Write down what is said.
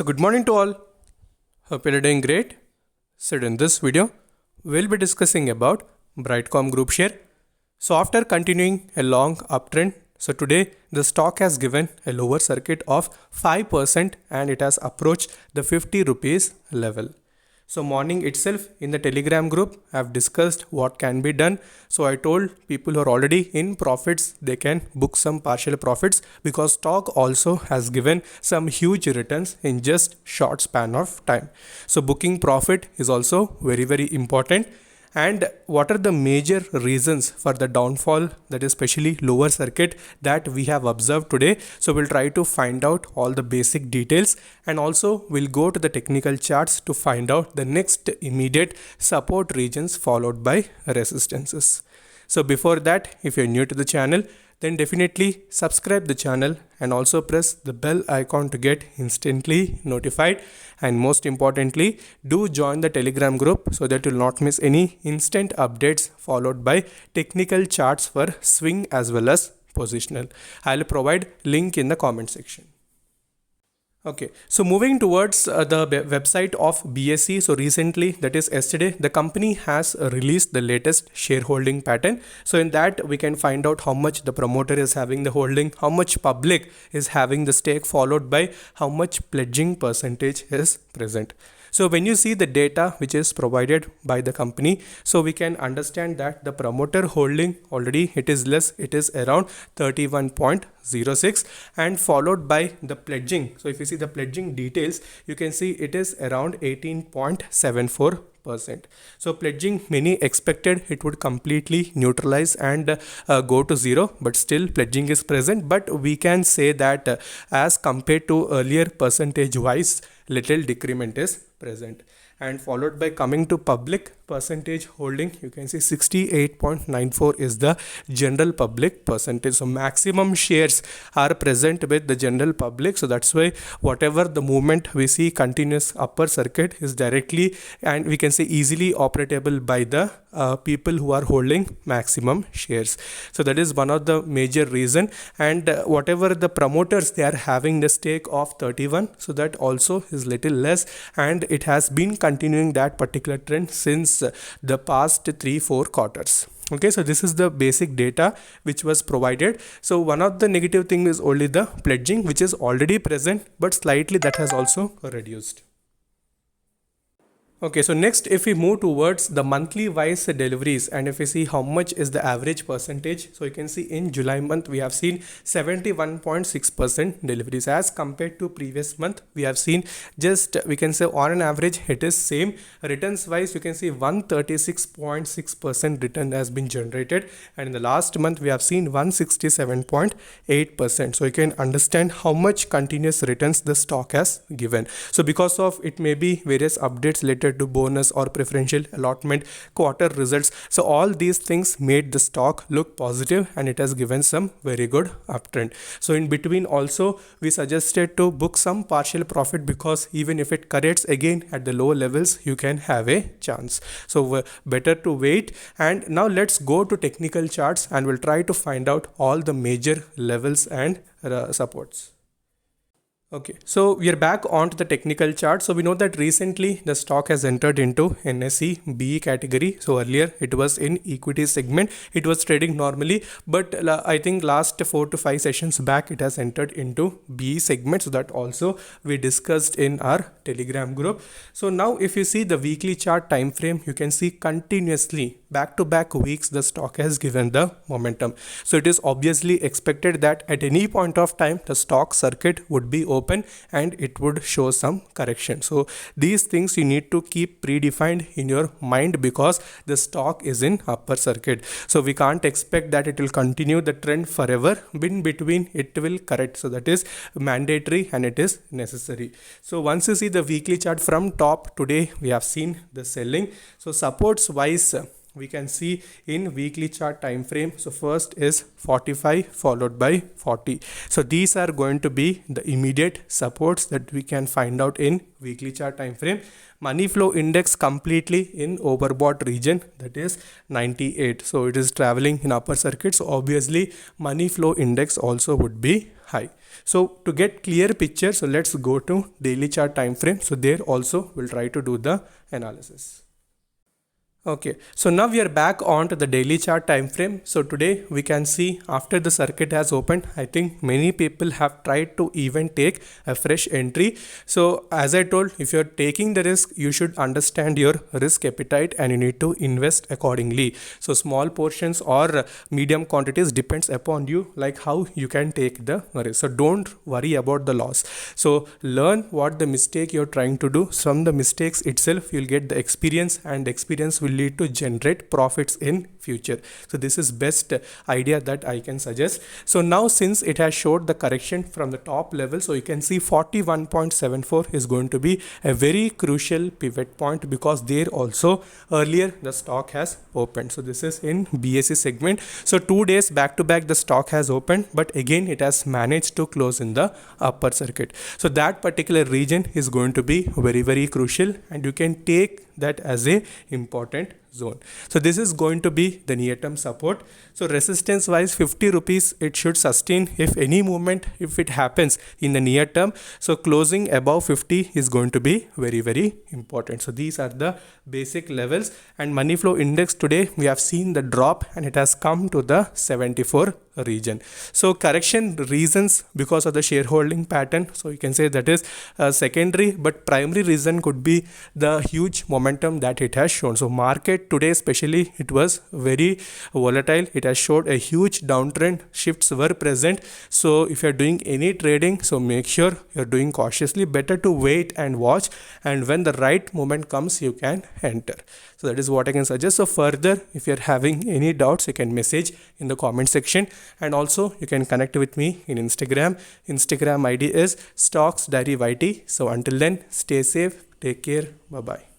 So good morning to all. Hope you're doing great. So in this video, we'll be discussing about Brightcom Group share. So after continuing a long uptrend, so today the stock has given a lower circuit of 5% and it has approached the 50 rupees level. So morning itself in the Telegram group, I've discussed what can be done. So I told people who are already in profits, they can book some partial profits because stock also has given some huge returns in just short span of time. So booking profit is also very important. And what are the major reasons for the downfall, that is especially lower circuit, that we have observed today? So we'll try to find out all the basic details, and also we'll go to the technical charts to find out the next immediate support regions followed by resistances. So before that, if you're new to the channel, then definitely subscribe the channel and also press the bell icon to get instantly notified. And most importantly, do join the Telegram group so that you'll not miss any instant updates followed by technical charts for swing as well as positional. I'll provide link in the comment section. Okay, so moving towards the website of BSE. So recently, that is yesterday, the company has released the latest shareholding pattern. So in that, we can find out how much the promoter is having the holding, how much public is having the stake, followed by how much pledging percentage is present. So when you see the data which is provided by the company, so we can understand that the promoter holding already it is less, it is around 31.06, and followed by the pledging. So if you see the pledging details, you can see it is around 18.74%. So pledging, many expected it would completely neutralize and go to zero, but still pledging is present. But we can say that as compared to earlier, percentage wise, little decrement is present. And followed by coming to public percentage holding, you can see 68.94 is the general public percentage. So maximum shares are present with the general public. So that's why whatever the movement we see, continuous upper circuit is directly and we can say easily operatable by the people who are holding maximum shares. So that is one of the major reason. And whatever the promoters, they are having the stake of 31, so that also is little less, and it has been continuing that particular trend since the past 3-4 quarters. Okay, so this is the basic data which was provided. So one of the negative thing is only the pledging, which is already present, but slightly that has also reduced. Okay, so next if we move towards the monthly wise deliveries, and if we see how much is the average percentage, so you can see in July month we have seen 71.6% deliveries as compared to previous month. We have seen just we can say on an average it is same. Returns wise, you can see 136.6% return has been generated, and in the last month we have seen 167.8%. So you can understand how much continuous returns the stock has given. So because of it may be various updates related to bonus or preferential allotment, quarter results, so all these things made the stock look positive and it has given some very good uptrend. So in between also we suggested to book some partial profit, because even if it corrects again at the lower levels, you can have a chance. So better to wait. And now let's go to technical charts and we'll try to find out all the major levels and supports. Okay, so we are back onto the technical chart. So we know that recently the stock has entered into NSE BE category. So earlier it was in equity segment, it was trading normally, but I think last 4 to 5 sessions back it has entered into BE segment. So that also we discussed in our Telegram group. So now if you see the weekly chart time frame, you can see continuously back to back weeks the stock has given the momentum. So it is obviously expected that at any point of time the stock circuit would be open and it would show some correction. So these things you need to keep predefined in your mind, because the stock is in upper circuit. So we can't expect that it will continue the trend forever. In between it will correct. So that is mandatory and it is necessary. So once you see the weekly chart from top, today we have seen the selling. So supports wise, we can see in weekly chart time frame. So first is 45 followed by 40. So these are going to be the immediate supports that we can find out in weekly chart time frame. Money flow index completely in overbought region, that is 98. So it is traveling in upper circuit. So obviously money flow index also would be high. So to get clear picture, so let's go to daily chart time frame. So there also we'll try to do the analysis. Okay, so now we are back on to the daily chart time frame. So today we can see after the circuit has opened, I think many people have tried to even take a fresh entry. So as I told, if you're taking the risk, you should understand your risk appetite and you need to invest accordingly. So small portions or medium quantities depends upon you, like how you can take the risk. So don't worry about the loss. So learn what the mistake you're trying to do. From the mistakes itself, you'll get the experience, and experience will lead to generate profits in future. So this is best idea that I can suggest. So now since it has showed the correction from the top level, so you can see 41.74 is going to be a very crucial pivot point, because there also earlier the stock has opened. So this is in BSE segment. So 2 days back to back the stock has opened, but again it has managed to close in the upper circuit. So that particular region is going to be very crucial, and you can take that as a important zone. So this is going to be the near term support. So resistance wise 50 rupees it should sustain if any movement, if it happens in the near term. So closing above 50 is going to be very important. So these are the basic levels. And money flow index today we have seen the drop, and it has come to the 74 region. So correction reasons because of the shareholding pattern, so you can say that is secondary, but primary reason could be the huge momentum that it has shown. So market today especially, it was very volatile. It has showed a huge downtrend, shifts were present. So if you're doing any trading, so make sure you're doing cautiously. Better to wait and watch, and when the right moment comes you can enter. So that is what I can suggest. So further, if you're having any doubts, you can message in the comment section, and also you can connect with me in Instagram. Instagram ID is Stocks Diary YT. So until then, stay safe, take care, bye bye.